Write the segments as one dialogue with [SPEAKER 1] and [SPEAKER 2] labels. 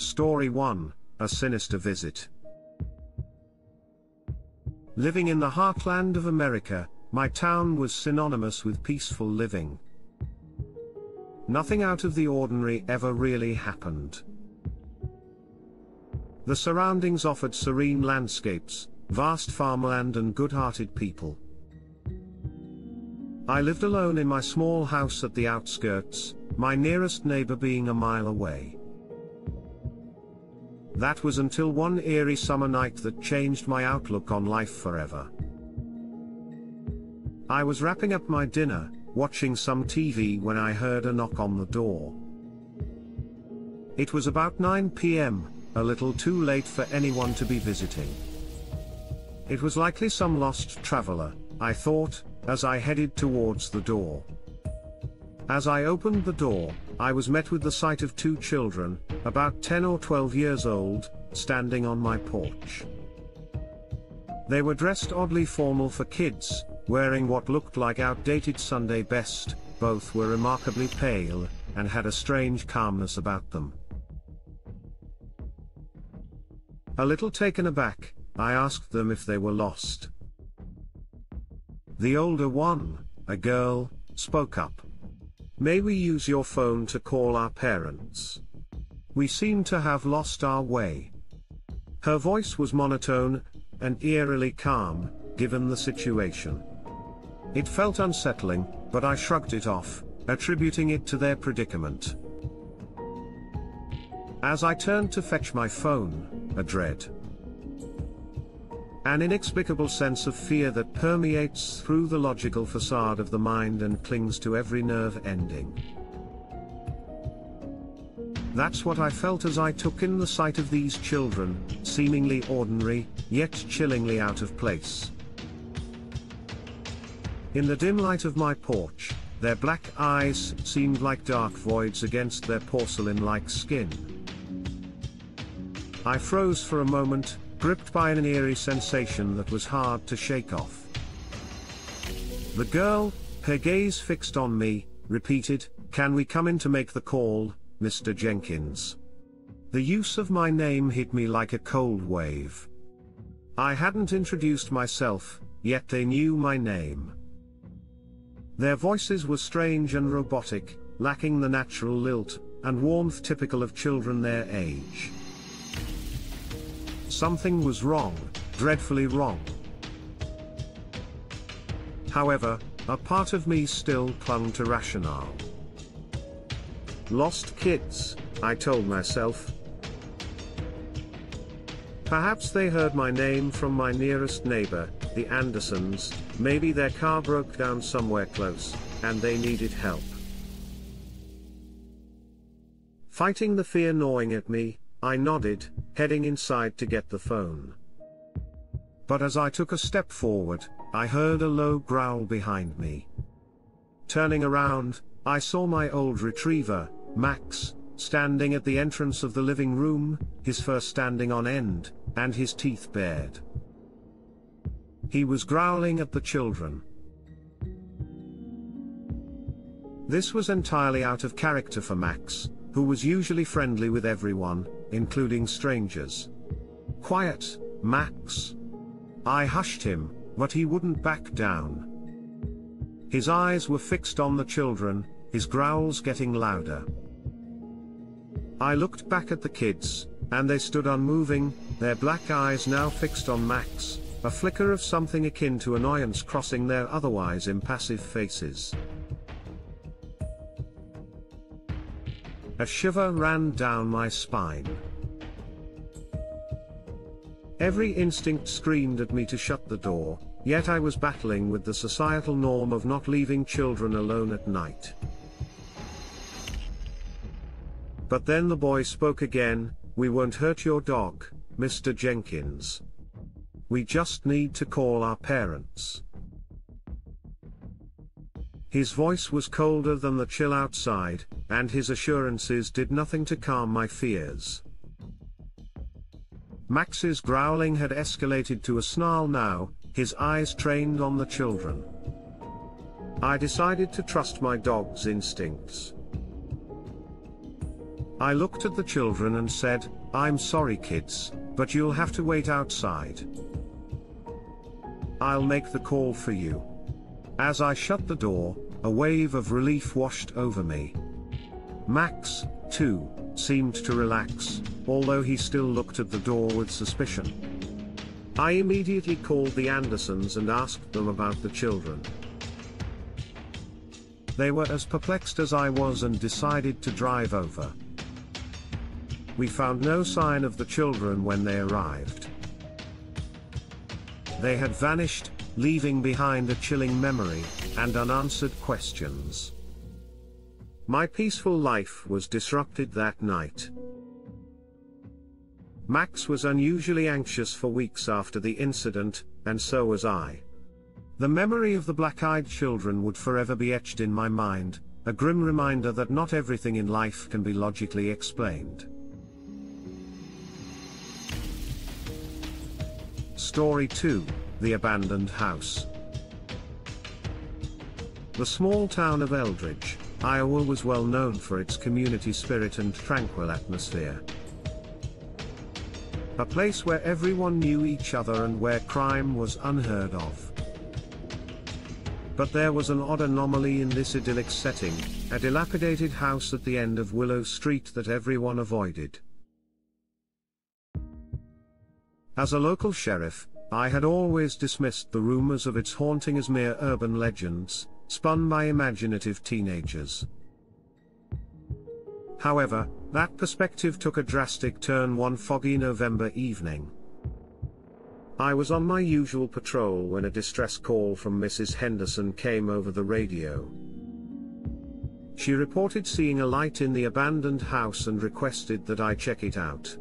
[SPEAKER 1] Story 1, A Sinister Visit. Living in the heartland of America, my town was synonymous with peaceful living. Nothing out of the ordinary ever really happened. The surroundings offered serene landscapes, vast farmland and good-hearted people. I lived alone in my small house at the outskirts, my nearest neighbor being a mile away. That was until one eerie summer night that changed my outlook on life forever. I was wrapping up my dinner, watching some TV when I heard a knock on the door. It was about 9 p.m., a little too late for anyone to be visiting. It was likely some lost traveler, I thought, as I headed towards the door. As I opened the door, I was met with the sight of two children, about 10 or 12 years old, standing on my porch. They were dressed oddly formal for kids, wearing what looked like outdated Sunday best. Both were remarkably pale, and had a strange calmness about them. A little taken aback, I asked them if they were lost. The older one, a girl, spoke up. "May we use your phone to call our parents? We seem to have lost our way." Her voice was monotone, and eerily calm, given the situation. It felt unsettling, but I shrugged it off, attributing it to their predicament. As I turned to fetch my phone, a dread, an inexplicable sense of fear that permeates through the logical facade of the mind and clings to every nerve ending. That's what I felt as I took in the sight of these children, seemingly ordinary, yet chillingly out of place. In the dim light of my porch, their black eyes seemed like dark voids against their porcelain-like skin. I froze for a moment, gripped by an eerie sensation that was hard to shake off. The girl, her gaze fixed on me, repeated, "Can we come in to make the call, Mr. Jenkins?" The use of my name hit me like a cold wave. I hadn't introduced myself, yet they knew my name. Their voices were strange and robotic, lacking the natural lilt and warmth typical of children their age. Something was wrong, dreadfully wrong. However, a part of me still clung to rationale. Lost kids, I told myself. Perhaps they heard my name from my nearest neighbor, the Andersons. Maybe their car broke down somewhere close, and they needed help. Fighting the fear gnawing at me, I nodded, heading inside to get the phone. But as I took a step forward, I heard a low growl behind me. Turning around, I saw my old retriever, Max, standing at the entrance of the living room, his fur standing on end, and his teeth bared. He was growling at the children. This was entirely out of character for Max, who was usually friendly with everyone, including strangers. "Quiet, Max." I hushed him, but he wouldn't back down. His eyes were fixed on the children, his growls getting louder. I looked back at the kids, and they stood unmoving, their black eyes now fixed on Max, a flicker of something akin to annoyance crossing their otherwise impassive faces. A shiver ran down my spine. Every instinct screamed at me to shut the door, yet I was battling with the societal norm of not leaving children alone at night. But then the boy spoke again, "We won't hurt your dog, Mr. Jenkins. We just need to call our parents." His voice was colder than the chill outside, and his assurances did nothing to calm my fears. Max's growling had escalated to a snarl now, his eyes trained on the children. I decided to trust my dog's instincts. I looked at the children and said, "I'm sorry kids, but you'll have to wait outside. I'll make the call for you." As I shut the door, a wave of relief washed over me. Max, too, seemed to relax, although he still looked at the door with suspicion. I immediately called the Andersons and asked them about the children. They were as perplexed as I was and decided to drive over. We found no sign of the children when they arrived. They had vanished, leaving behind a chilling memory and unanswered questions. My peaceful life was disrupted that night. Max was unusually anxious for weeks after the incident, and so was I. The memory of the black-eyed children would forever be etched in my mind, a grim reminder that not everything in life can be logically explained. Story 2: The Abandoned House. The small town of Eldridge, Iowa was well known for its community spirit and tranquil atmosphere. A place where everyone knew each other and where crime was unheard of. But there was an odd anomaly in this idyllic setting, a dilapidated house at the end of Willow Street that everyone avoided. As a local sheriff, I had always dismissed the rumors of its haunting as mere urban legends, spun by imaginative teenagers. However, that perspective took a drastic turn one foggy November evening. I was on my usual patrol when a distress call from Mrs. Henderson came over the radio. She reported seeing a light in the abandoned house and requested that I check it out.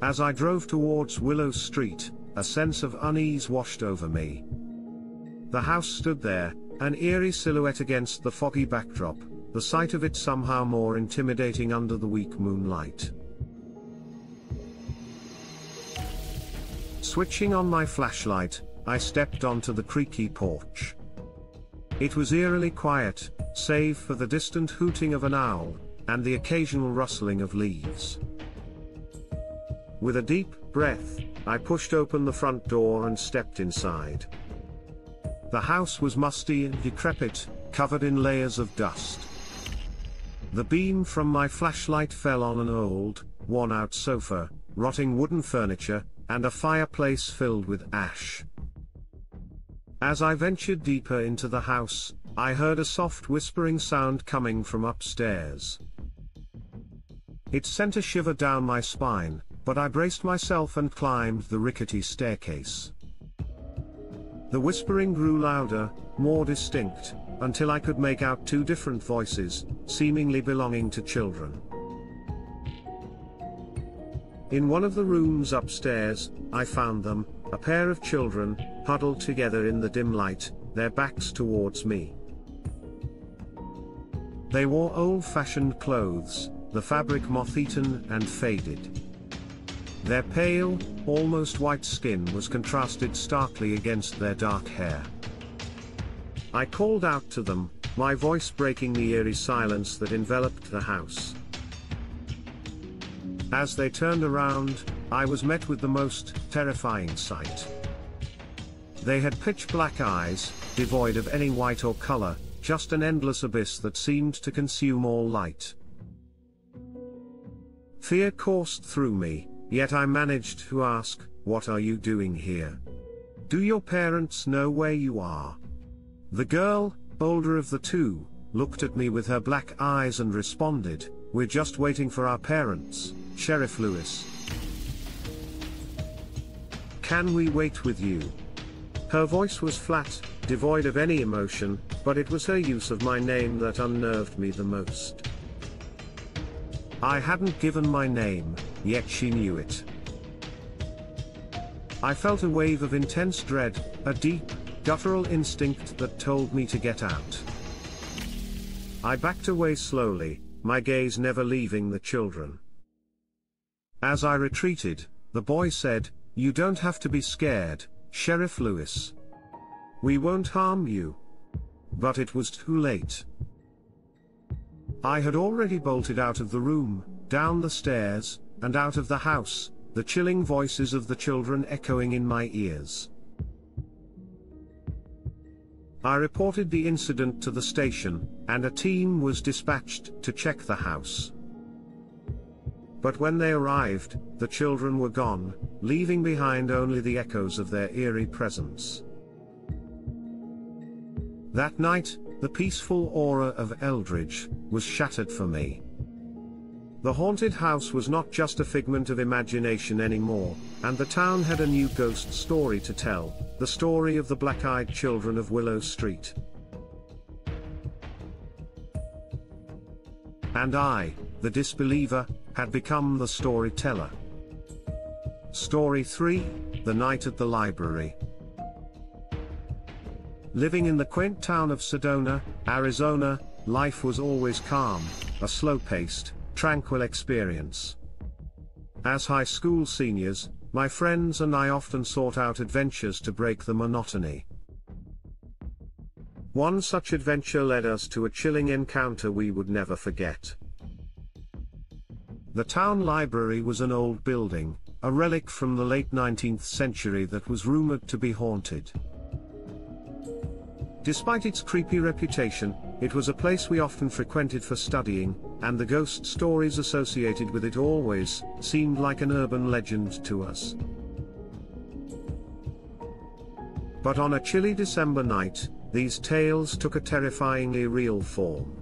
[SPEAKER 1] As I drove towards Willow Street, a sense of unease washed over me. The house stood there, an eerie silhouette against the foggy backdrop, the sight of it somehow more intimidating under the weak moonlight. Switching on my flashlight, I stepped onto the creaky porch. It was eerily quiet, save for the distant hooting of an owl, and the occasional rustling of leaves. With a deep breath, I pushed open the front door and stepped inside. The house was musty and decrepit, covered in layers of dust. The beam from my flashlight fell on an old, worn-out sofa, rotting wooden furniture, and a fireplace filled with ash. As I ventured deeper into the house, I heard a soft whispering sound coming from upstairs. It sent a shiver down my spine, but I braced myself and climbed the rickety staircase. The whispering grew louder, more distinct, until I could make out two different voices, seemingly belonging to children. In one of the rooms upstairs, I found them, a pair of children, huddled together in the dim light, their backs towards me. They wore old-fashioned clothes, the fabric moth-eaten and faded. Their pale, almost white skin was contrasted starkly against their dark hair. I called out to them, my voice breaking the eerie silence that enveloped the house. As they turned around, I was met with the most terrifying sight. They had pitch-black eyes, devoid of any white or color, just an endless abyss that seemed to consume all light. Fear coursed through me, yet I managed to ask, "What are you doing here? Do your parents know where you are?" The girl, older of the two, looked at me with her black eyes and responded, "We're just waiting for our parents, Sheriff Lewis. Can we wait with you?" Her voice was flat, devoid of any emotion, but it was her use of my name that unnerved me the most. I hadn't given my name, yet she knew it. I felt a wave of intense dread, a deep, guttural instinct that told me to get out. I backed away slowly, my gaze never leaving the children. As I retreated, the boy said, "You don't have to be scared, Sheriff Lewis. We won't harm you." But it was too late. I had already bolted out of the room, down the stairs, and out of the house, the chilling voices of the children echoing in my ears. I reported the incident to the station, and a team was dispatched to check the house. But when they arrived, the children were gone, leaving behind only the echoes of their eerie presence. That night, the peaceful aura of Eldridge was shattered for me. The haunted house was not just a figment of imagination anymore, and the town had a new ghost story to tell, the story of the black-eyed children of Willow Street. And I, the disbeliever, had become the storyteller. Story 3, The Night at the Library. Living in the quaint town of Sedona, Arizona, life was always calm, a slow-paced, tranquil experience. As high school seniors, my friends and I often sought out adventures to break the monotony. One such adventure led us to a chilling encounter we would never forget. The town library was an old building, a relic from the late 19th century that was rumored to be haunted. Despite its creepy reputation, it was a place we often frequented for studying, and the ghost stories associated with it always seemed like an urban legend to us. But on a chilly December night, these tales took a terrifyingly real form.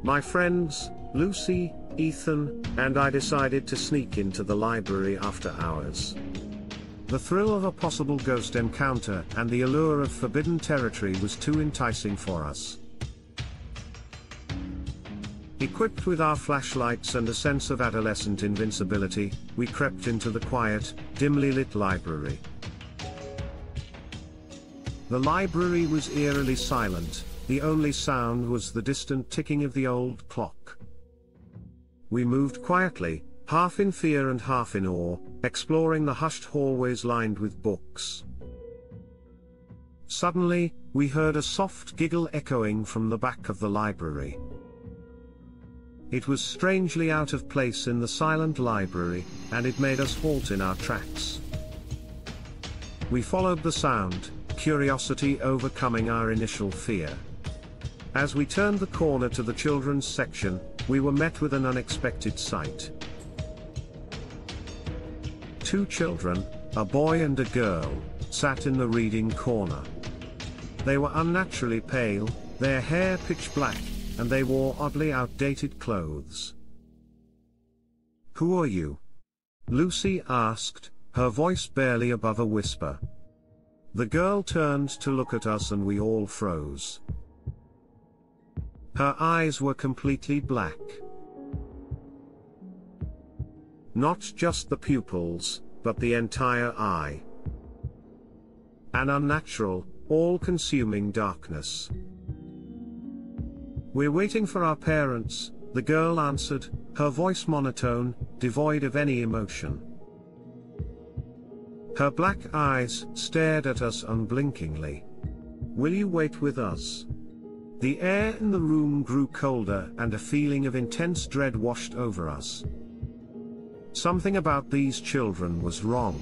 [SPEAKER 1] My friends, Lucy, Ethan, and I decided to sneak into the library after hours. The thrill of a possible ghost encounter and the allure of forbidden territory was too enticing for us. Equipped with our flashlights and a sense of adolescent invincibility, we crept into the quiet, dimly lit library. The library was eerily silent, the only sound was the distant ticking of the old clock. We moved quietly, half in fear and half in awe, exploring the hushed hallways lined with books. Suddenly, we heard a soft giggle echoing from the back of the library. It was strangely out of place in the silent library, and it made us halt in our tracks. We followed the sound, curiosity overcoming our initial fear. As we turned the corner to the children's section, we were met with an unexpected sight. Two children, a boy and a girl, sat in the reading corner. They were unnaturally pale, their hair pitch black, and they wore oddly outdated clothes. "Who are you?" Lucy asked, her voice barely above a whisper. The girl turned to look at us and we all froze. Her eyes were completely black. Not just the pupils, but the entire eye. An unnatural, all-consuming darkness. "We're waiting for our parents," the girl answered, her voice monotone, devoid of any emotion. Her black eyes stared at us unblinkingly. "Will you wait with us?" The air in the room grew colder and a feeling of intense dread washed over us. Something about these children was wrong.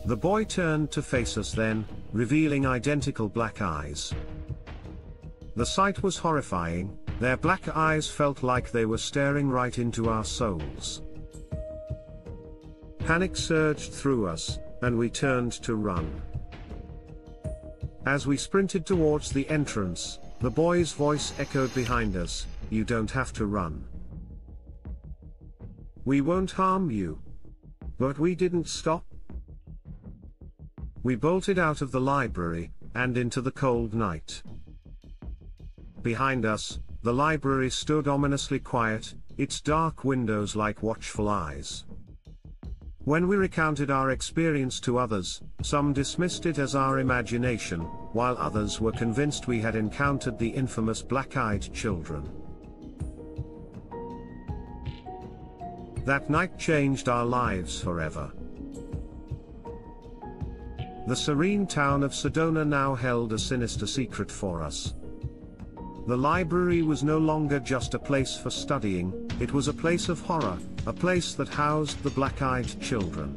[SPEAKER 1] The boy turned to face us then, revealing identical black eyes. The sight was horrifying, their black eyes felt like they were staring right into our souls. Panic surged through us, and we turned to run. As we sprinted towards the entrance, the boy's voice echoed behind us, "You don't have to run. We won't harm you." But we didn't stop. We bolted out of the library, and into the cold night. Behind us, the library stood ominously quiet, its dark windows like watchful eyes. When we recounted our experience to others, some dismissed it as our imagination, while others were convinced we had encountered the infamous black-eyed children. That night changed our lives forever. The serene town of Sedona now held a sinister secret for us. The library was no longer just a place for studying, it was a place of horror, a place that housed the black-eyed children.